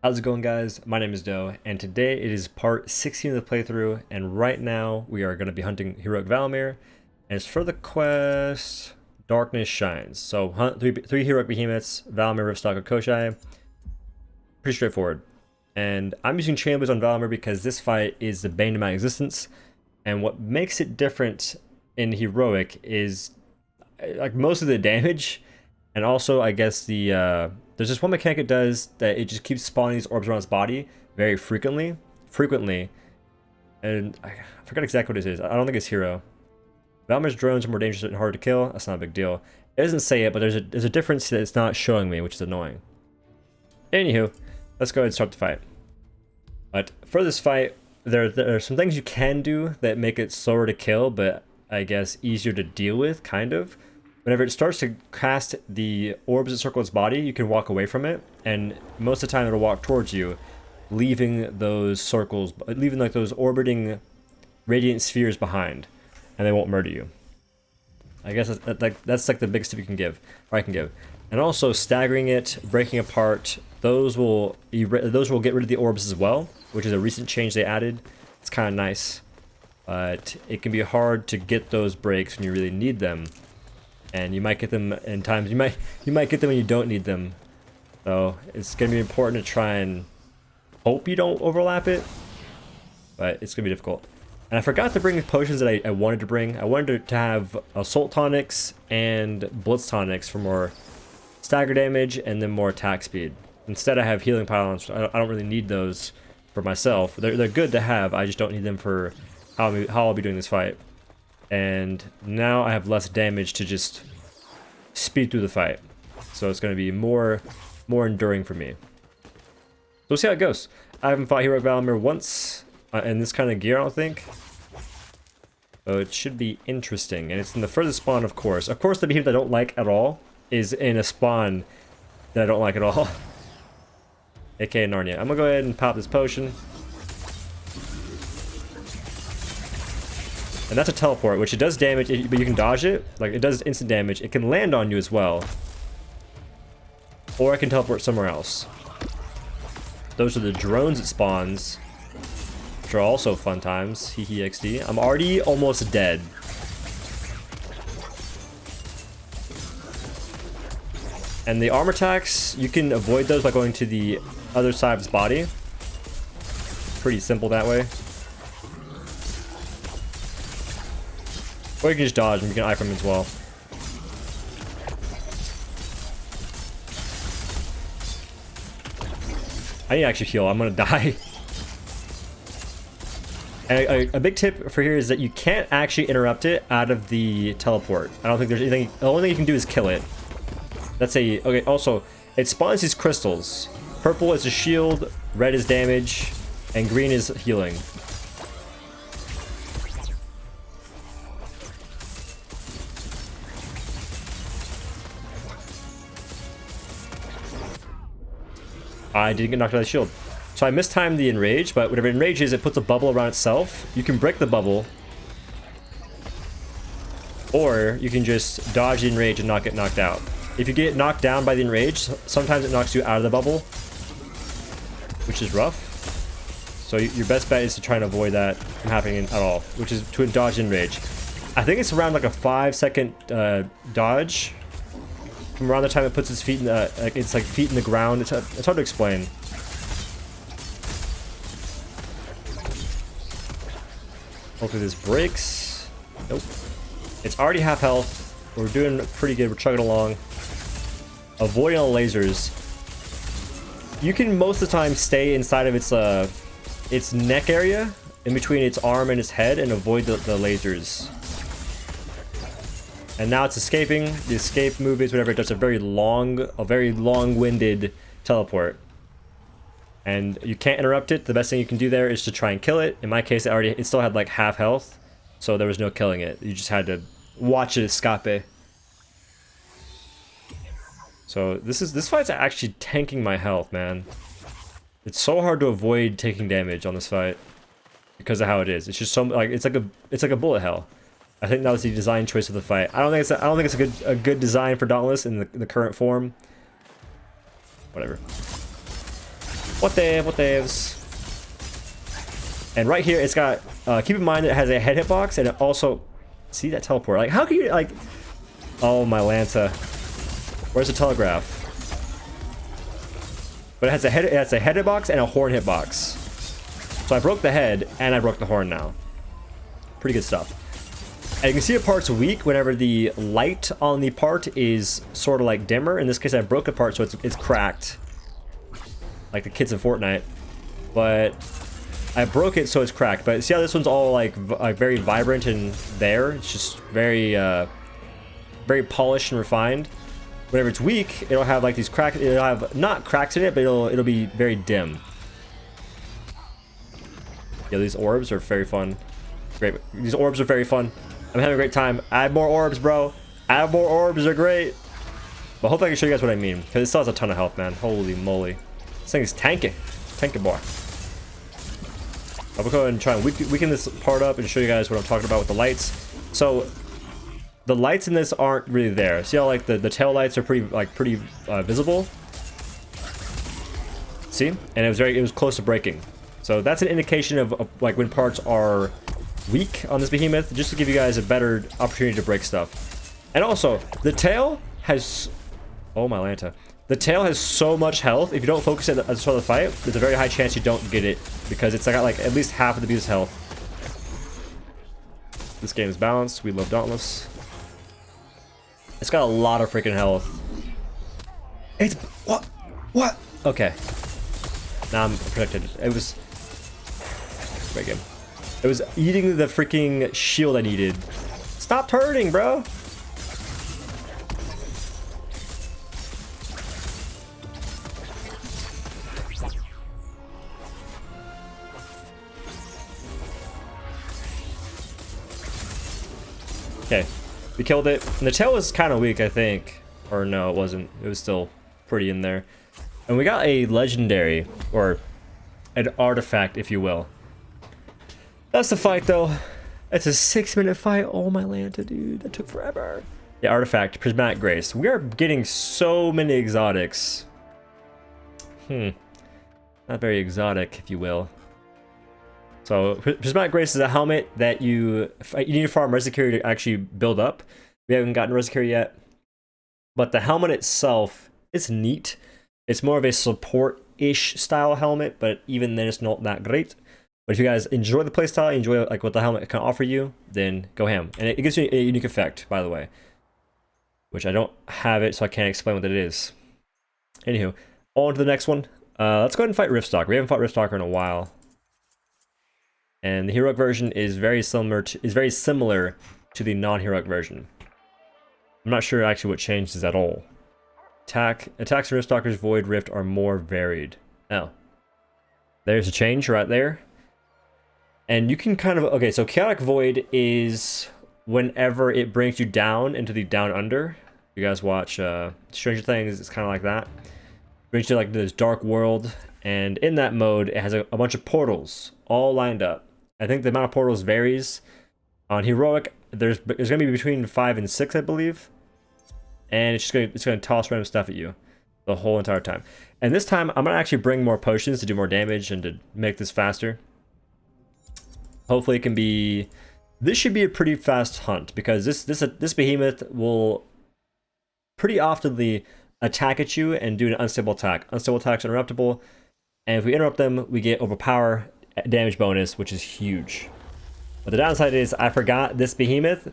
How's it going, guys? My name is Doe, and today it is part 16 of the playthrough, and right now we are going to be hunting heroic Valomyr, and it's for the quest Darkness Shines. So hunt three heroic behemoths, Valomyr, Riftstalker, and Koshai. Pretty straightforward. And I'm using Chambers on Valomyr because this fight is the bane of my existence, and what makes it different in heroic is like most of the damage, and also I guess the there's just one mechanic it does that it just keeps spawning these orbs around its body very frequently, and I forgot exactly what it is. I don't think it's hero. Valomyr's drones are more dangerous and harder to kill. That's not a big deal. It doesn't say it, but there's a difference that it's not showing me, which is annoying. Anywho, let's go ahead and start the fight. But for this fight, there are some things you can do that make it slower to kill, but I guess easier to deal with, kind of. Whenever it starts to cast the orbs that circle its body, you can walk away from it, and most of the time it'll walk towards you, leaving those circles, leaving like those orbiting radiant spheres behind, and they won't murder you. I guess that's like the biggest tip you can give, or I can give. And also staggering it, breaking apart, those will get rid of the orbs as well, which is a recent change they added. It's kind of nice, but it can be hard to get those breaks when you really need them. And you might get them in times you might get them when you don't need them. So it's gonna be important to try and hope you don't overlap it, but it's gonna be difficult. And I forgot to bring the potions that I wanted to bring. I wanted to have assault tonics and blitz tonics for more stagger damage and then more attack speed. Instead I have healing pylons. I don't really need those for myself. They're good to have. I just don't need them for how I'll be doing this fight. And now I have less damage to just speed through the fight, so it's going to be more enduring for me. So we'll see how it goes. I haven't fought heroic Valomyr once in this kind of gear, I don't think, so it should be interesting. And it's in the furthest spawn, of course. The behemoth I don't like at all is in a spawn that I don't like at all, aka Narnia. I'm gonna go ahead and pop this potion. And that's a teleport, which it does damage, but you can dodge it. Like, it does instant damage. It can land on you as well. Or I can teleport somewhere else. Those are the drones it spawns, which are also fun times. Hee XD. I'm already almost dead. And the armor attacks, you can avoid those by going to the other side of his body. Pretty simple that way. Or you can just dodge and you can eye from him as well. I need to actually heal. I'm gonna die. And a big tip for here is that you can't actually interrupt it out of the teleport. I don't think there's anything. The only thing you can do is kill it. That's a okay. Also, it spawns these crystals. Purple is a shield, red is damage, and green is healing. I didn't get knocked out of the shield. So I mistimed the enrage, but whenever it enrages, it puts a bubble around itself. You can break the bubble, or you can just dodge the enrage and not get knocked out. If you get knocked down by the enrage, sometimes it knocks you out of the bubble, which is rough. So your best bet is to try and avoid that from happening at all, which is to dodge the enrage. I think it's around like a 5-second dodge. From around the time it puts its feet in the, it's like feet in the ground. It's hard to explain. Hopefully this breaks. Nope. It's already half health. We're doing pretty good. We're chugging along. Avoiding all lasers. You can most of the time stay inside of its neck area, in between its arm and its head, and avoid the lasers. And now it's escaping. The escape move is whenever it does a very long-winded teleport. And you can't interrupt it. The best thing you can do there is to try and kill it. In my case, it still had like half health, so there was no killing it. You just had to watch it escape. So this fight's actually tanking my health, man. It's so hard to avoid taking damage on this fight because of how it is. It's just so like it's like a bullet hell. I think that was the design choice of the fight. I don't think it's a good design for Dauntless in the current form. Whatever. What ifs? And right here, it's got, keep in mind that it has a head hitbox, and it also, see that teleport? Like, how can you, like, oh, my Lanta. Where's the telegraph? But it has a head hitbox and a horn hitbox. So I broke the head, and I broke the horn now. Pretty good stuff. And you can see a part's weak whenever the light on the part is sort of like dimmer. In this case, I broke a part, so it's cracked. Like the kids in Fortnite. But I broke it, so it's cracked. But see how this one's all like very vibrant and there? It's just very, very polished and refined. Whenever it's weak, it'll have like these cracks. It'll have not cracks in it, but it'll be very dim. Yeah, these orbs are very fun. Great. These orbs are very fun. I'm having a great time. Add more orbs, bro. Add more orbs are great. But hopefully I can show you guys what I mean, because it still has a ton of health, man. Holy moly. This thing is tanky. Tanky boy. I'll go ahead and try and weaken this part up and show you guys what I'm talking about with the lights. So the lights in this aren't really there. See how like the tail lights are pretty visible? See? And it was close to breaking. So that's an indication of like when parts are weak on this behemoth, just to give you guys a better opportunity to break stuff. And also, the tail has, oh my Lanta, the tail has so much health. If you don't focus at the start of the fight, there's a very high chance you don't get it, because it's got like at least half of the beast's health. This game is balanced. We love Dauntless. It's got a lot of freaking health. It's what? Okay. Now I'm protected. It was great game. It was eating the freaking shield I needed. Stop turning, bro. Okay, we killed it. And the tail was kind of weak, I think. Or no, it wasn't. It was still pretty in there. And we got a legendary, or an artifact, if you will. That's the fight, though. It's a 6-minute fight. Oh, my Lanta, dude. That took forever. Yeah, artifact, prismatic grace. We are getting so many exotics. Not very exotic, if you will. So, prismatic grace is a helmet that you need to farm Resicuri to actually build up. We haven't gotten Resicuri yet. But the helmet itself is neat. It's more of a support-ish style helmet, but even then it's not that great. But if you guys enjoy the playstyle, enjoy like what the helmet can offer you, then go ham. And it gives you a unique effect, by the way. Which I don't have it, so I can't explain what it is. Anywho, on to the next one. Let's go ahead and fight Riftstalker. We haven't fought Riftstalker in a while. And the heroic version is very similar to the non-heroic version. I'm not sure actually what changes at all. Attacks in Riftstalker's Void Rift are more varied. Oh. There's a change right there. And you can kind of, okay, so Chaotic Void is whenever it brings you down into the down under. You guys watch Stranger Things, it's kind of like that. Brings you like this dark world, and in that mode, it has a bunch of portals all lined up. I think the amount of portals varies. On Heroic, there's gonna be between 5 and 6, I believe. And it's gonna toss random stuff at you the whole entire time. And this time, I'm gonna actually bring more potions to do more damage and to make this faster. Hopefully it can be... This should be a pretty fast hunt, because this behemoth will pretty oftenly attack at you and do an unstable attack. Unstable attacks are interruptible, and if we interrupt them, we get overpower damage bonus, which is huge. But the downside is, I forgot this behemoth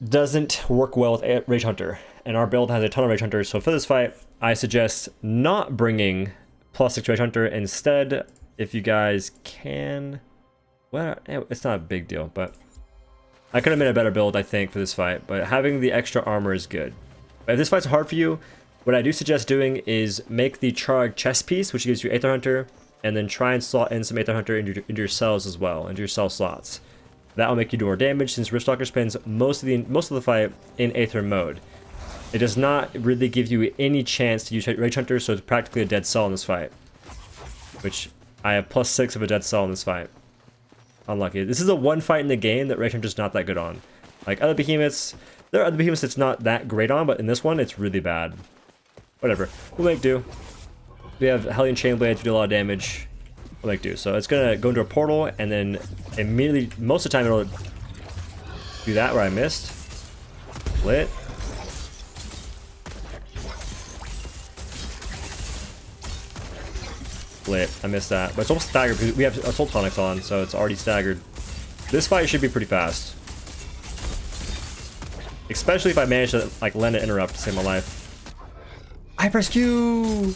doesn't work well with Rage Hunter, and our build has a ton of Rage Hunters, so for this fight, I suggest not bringing +6 Rage Hunter. Instead, if you guys can... Well, it's not a big deal, but I could have made a better build, I think, for this fight, but having the extra armor is good. But if this fight's hard for you, what I do suggest doing is make the Charg chest piece, which gives you Aether Hunter, and then try and slot in some Aether Hunter into your cells as well, into your cell slots. That will make you do more damage, since Riftstalker spends most of the fight in Aether mode. It does not really give you any chance to use Rage Hunter, so it's practically a dead cell in this fight. Which, I have +6 of a dead cell in this fight. Unlucky. This is the one fight in the game that Rage Hunter's not that good on. Like other behemoths, there are other behemoths it's not that great on, but in this one, it's really bad. Whatever. We'll make do. we have Hellion Chainblades, we do a lot of damage. What like do? So it's gonna go into a portal, and then immediately, most of the time it'll do that where I missed. Lit. Lit. I missed that. But it's almost staggered because we have Assault Tonics on, so it's already staggered. This fight should be pretty fast. Especially if I manage to like land an interrupt to save my life. I press Q!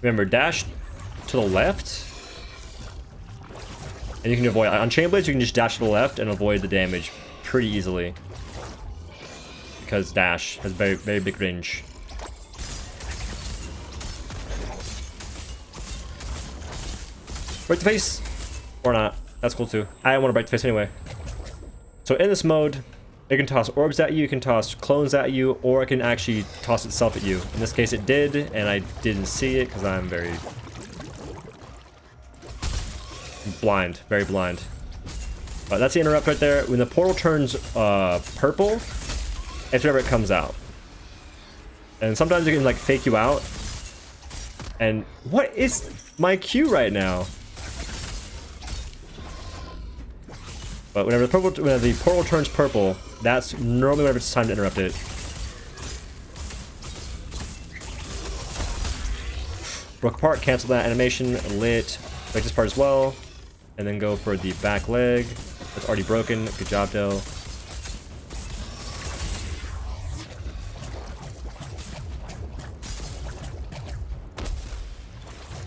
Remember, dash to the left. And you can avoid, on Chainblades you can just dash to the left and avoid the damage pretty easily. Because dash has very, very big range. Break the face! Or not. That's cool too. I want to break the face anyway. So in this mode, it can toss orbs at you, it can toss clones at you, or it can actually toss itself at you. In this case it did, and I didn't see it because I'm very blind, very blind. That's the interrupt right there. When the portal turns purple, it's whenever it comes out. And sometimes it can like fake you out. And what is my Q right now? But whenever the portal turns purple, that's normally whenever it's time to interrupt it. Broke apart, cancel that animation, lit, break this part as well, and then go for the back leg. It's already broken. Good job, Del.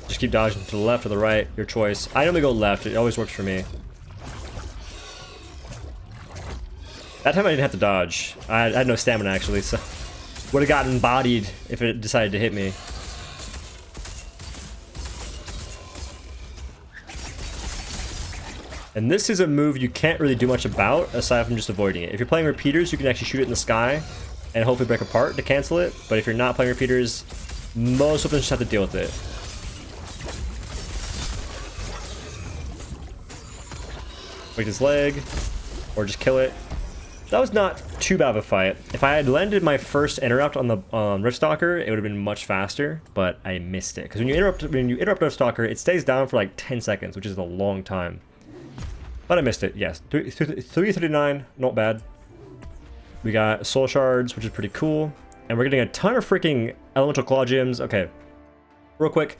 Just keep dodging to the left or the right, your choice. I normally go left, it always works for me. That time I didn't have to dodge. I had no stamina actually, so would have gotten bodied if it decided to hit me. And this is a move you can't really do much about aside from just avoiding it. If you're playing repeaters, you can actually shoot it in the sky and hopefully break apart to cancel it. But if you're not playing repeaters, most weapons just have to deal with it. Break his leg, or just kill it. That was not too bad of a fight. If I had landed my first interrupt on the Riftstalker, it would have been much faster, but I missed it. Because when you interrupt Riftstalker, it stays down for like 10 seconds, which is a long time. But I missed it, yes. 339, not bad. We got soul shards, which is pretty cool. And we're getting a ton of freaking elemental claw gems. Okay, real quick.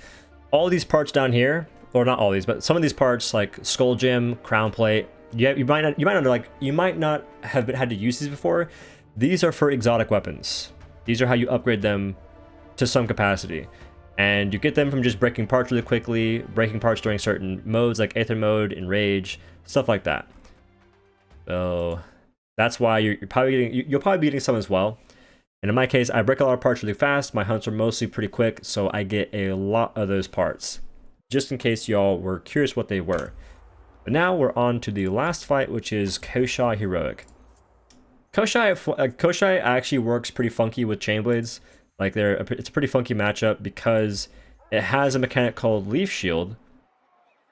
All these parts down here, or not all these, but some of these parts like skull gem, crown plate, you might not have had to use these before. These are for exotic weapons. These are how you upgrade them to some capacity. And you get them from just breaking parts really quickly, breaking parts during certain modes like Aether mode, Enrage, stuff like that. So that's why you'll probably be getting some as well. And in my case, I break a lot of parts really fast. My hunts are mostly pretty quick, so I get a lot of those parts. Just in case y'all were curious what they were. But now we're on to the last fight, which is Koshai Heroic. Koshai actually works pretty funky with Chainblades. Like it's a pretty funky matchup because it has a mechanic called Leaf Shield,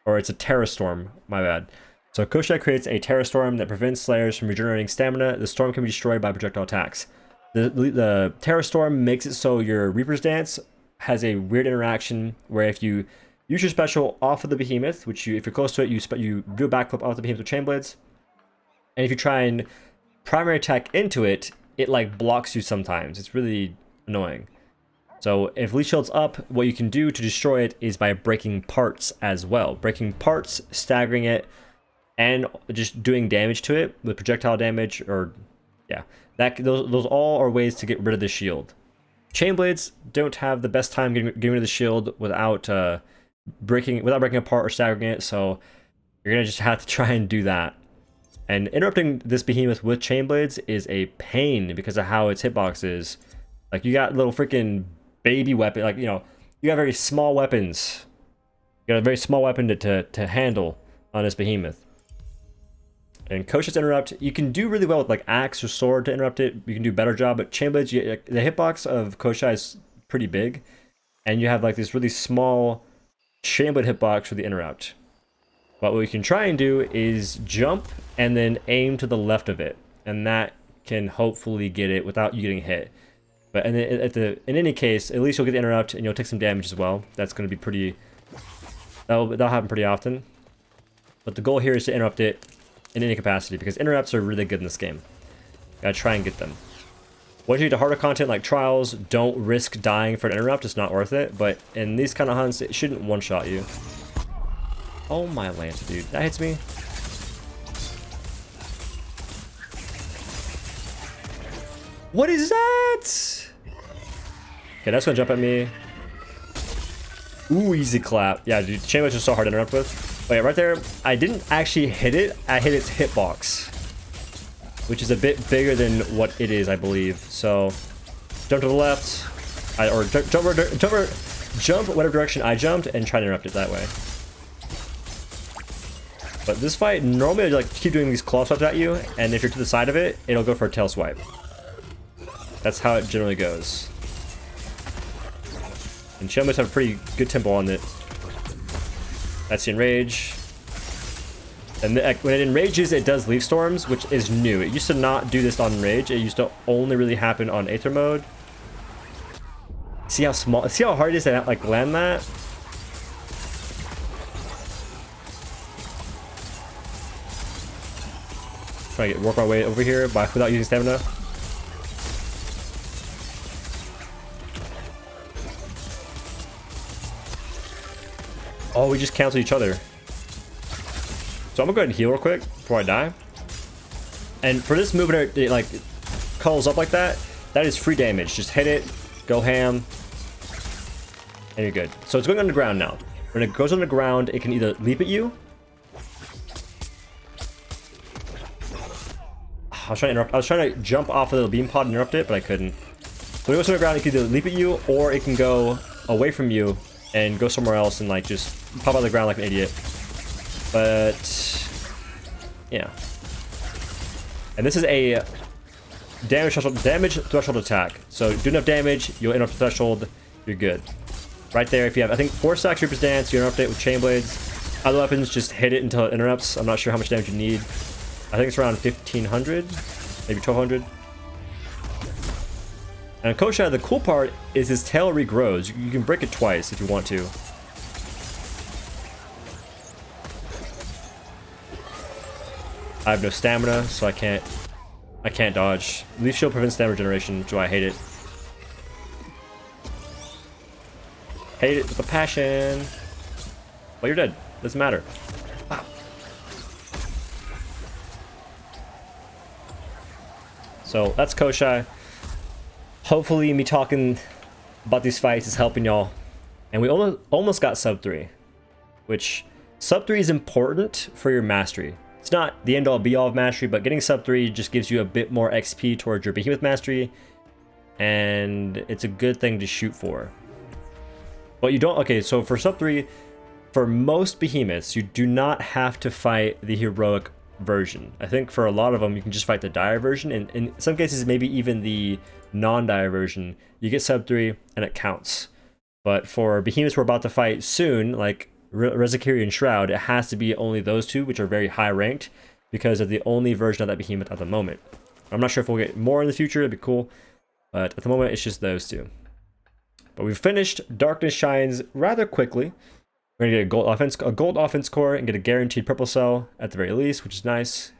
or it's a Terra Storm, my bad. So Koshai creates a Terra Storm that prevents Slayers from regenerating stamina. The storm can be destroyed by projectile attacks. The Terra Storm makes it so your Reaper's Dance has a weird interaction where if you use your special off of the behemoth, which if you're close to it, you do a backflip off the behemoth with Chainblades. And if you try and primary attack into it, it like blocks you sometimes. It's really annoying. So if Leaf Shield's up, what you can do to destroy it is by breaking parts as well. Breaking parts, staggering it, and just doing damage to it with projectile damage, or yeah. Those all are ways to get rid of the shield. Chainblades don't have the best time getting rid of the shield without breaking apart or staggering it, so you're gonna just have to try and do that. And interrupting this behemoth with Chainblades is a pain because of how its hitbox is. Like you got little freaking baby weapon, like you got very small weapons. You got a very small weapon to handle on this behemoth. And Koshai's interrupt, you can do really well with like axe or sword to interrupt it. You can do a better job, but Chainblades, the hitbox of Koshai is pretty big, and you have like this really small Chainblade hitbox for the interrupt. But what we can try and do is jump and then aim to the left of it. And that can hopefully get it without you getting hit. But and in any case, at least you'll get the interrupt and you'll take some damage as well. That's going to be pretty... That'll happen pretty often. But the goal here is to interrupt it in any capacity, because interrupts are really good in this game. Gotta try and get them. Once you get to harder content like trials, don't risk dying for an interrupt. It's not worth it. But in these kind of hunts, it shouldn't one-shot you. Oh my lance, dude. That hits me. What is that? Okay, that's gonna jump at me. Ooh, easy clap. Yeah, dude, chain was just so hard to interrupt with. But yeah, right there, I didn't actually hit it. I hit its hitbox, which is a bit bigger than what it is, I believe. So, jump to the left, or jump whatever direction I jumped, and try to interrupt it that way. But this fight, normally I like keep doing these claw swipes at you, and if you're to the side of it, it'll go for a tail swipe. That's how it generally goes. And Shell must have a pretty good tempo on it. That's the enrage. And when it enrages, it does leaf storms, which is new. It used to not do this on enrage. It used to only really happen on Aether mode. See how small? See how hard it is to like land that? Trying to work my way over here without using stamina. Oh, we just cancel each other. So I'm gonna go ahead and heal real quick before I die. And for this move, it like curls up like that. That is free damage. Just hit it, go ham, and you're good. So it's going underground now. When it goes underground, it can either leap at you. I was trying to interrupt. I was trying to jump off of the beam pod and interrupt it, but I couldn't. So when it goes underground, it can either leap at you, or it can go away from you and go somewhere else and like just pop out of the ground like an idiot. But yeah. And this is a damage threshold attack. So do enough damage, you'll interrupt the threshold, you're good. Right there, if you have, I think 4 stacks Reaper's Dance, you interrupt it with chain blades. Other weapons, just hit it until it interrupts. I'm not sure how much damage you need. I think it's around 1500, maybe 1200. And Koshai, the cool part is his tail regrows. You can break it twice if you want to. I have no stamina, so I can't dodge. Leaf Shield prevents stamina generation, which is why I hate it. Hate it with a passion. Well, you're dead. Doesn't matter. Wow. So that's Koshai. Hopefully me talking about these fights is helping y'all. And we almost got sub 3, which sub 3 is important for your mastery. It's not the end all be all of mastery, but getting sub 3 just gives you a bit more XP towards your behemoth mastery, and it's a good thing to shoot for. But you don't, okay, so for sub 3, for most behemoths, you do not have to fight the heroic version. I think for a lot of them, you can just fight the dire version, and in some cases, maybe even the non-dire version. You get sub 3, and it counts. But for behemoths we're about to fight soon, like Rezakiri and Shroud, it has to be only those two, which are very high ranked, because they're the only version of that behemoth at the moment. I'm not sure if we'll get more in the future, it'd be cool, but at the moment it's just those two. But we've finished Darkness Shines rather quickly. We're gonna get a gold offense core, and get a guaranteed purple cell at the very least, which is nice.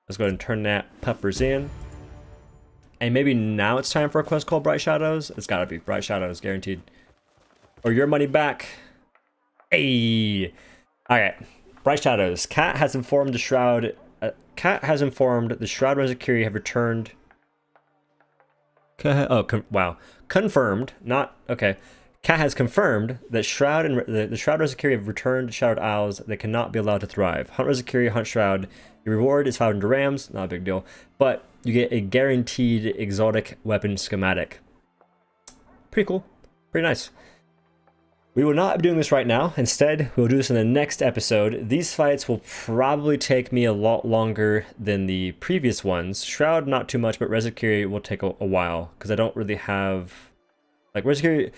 Let's go ahead and turn that peppers in. And maybe now it's time for a quest called Bright Shadows. It's gotta be Bright Shadows, guaranteed. Or your money back. Hey! Alright. Bright Shadows. Cat has informed the Shroud. The Shroud Rezakiri have returned. Wow. Confirmed. Not. Okay. Cat has confirmed that Shroud and the Shroud Rezakiri have returned to Shroud Isles. They cannot be allowed to thrive. Hunt Rezakiri, hunt Shroud. Your reward is 500 rams. Not a big deal. But you get a guaranteed exotic weapon schematic. Pretty cool. Pretty nice. We will not be doing this right now. Instead, we'll do this in the next episode. These fights will probably take me a lot longer than the previous ones. Shroud, not too much, but Rezakiri will take a while, because I don't really have... Like, Rezakiri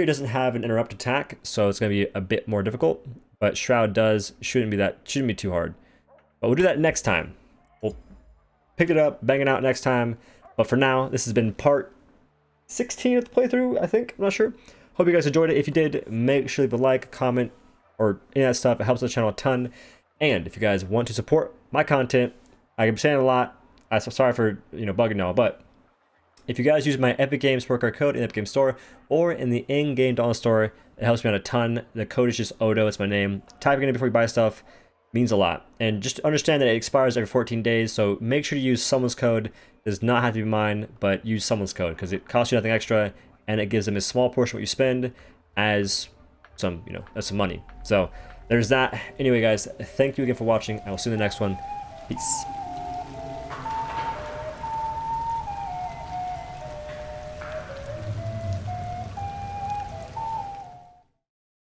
doesn't have an interrupt attack, so it's going to be a bit more difficult. but Shroud shouldn't be too hard. But we'll do that next time. We'll pick it up, bang it out next time. But for now, this has been part 16 of the playthrough, I think. I'm not sure. Hope you guys enjoyed it. If you did, make sure to leave a like, comment, or any of that stuff. It helps the channel a ton. And if you guys want to support my content, I keep saying a lot. I'm sorry for bugging y'all, but if you guys use my Epic Games support card code in the Epic Games Store or in the in-game Dauntless store, it helps me out a ton. The code is just OhDough. It's my name. Typing it in before you buy stuff means a lot. And just understand that it expires every 14 days, so make sure to use someone's code. It does not have to be mine, but use someone's code because it costs you nothing extra and it gives them a small portion of what you spend as some, as some money. So there's that. Anyway, guys, thank you again for watching. I will see you in the next one. Peace.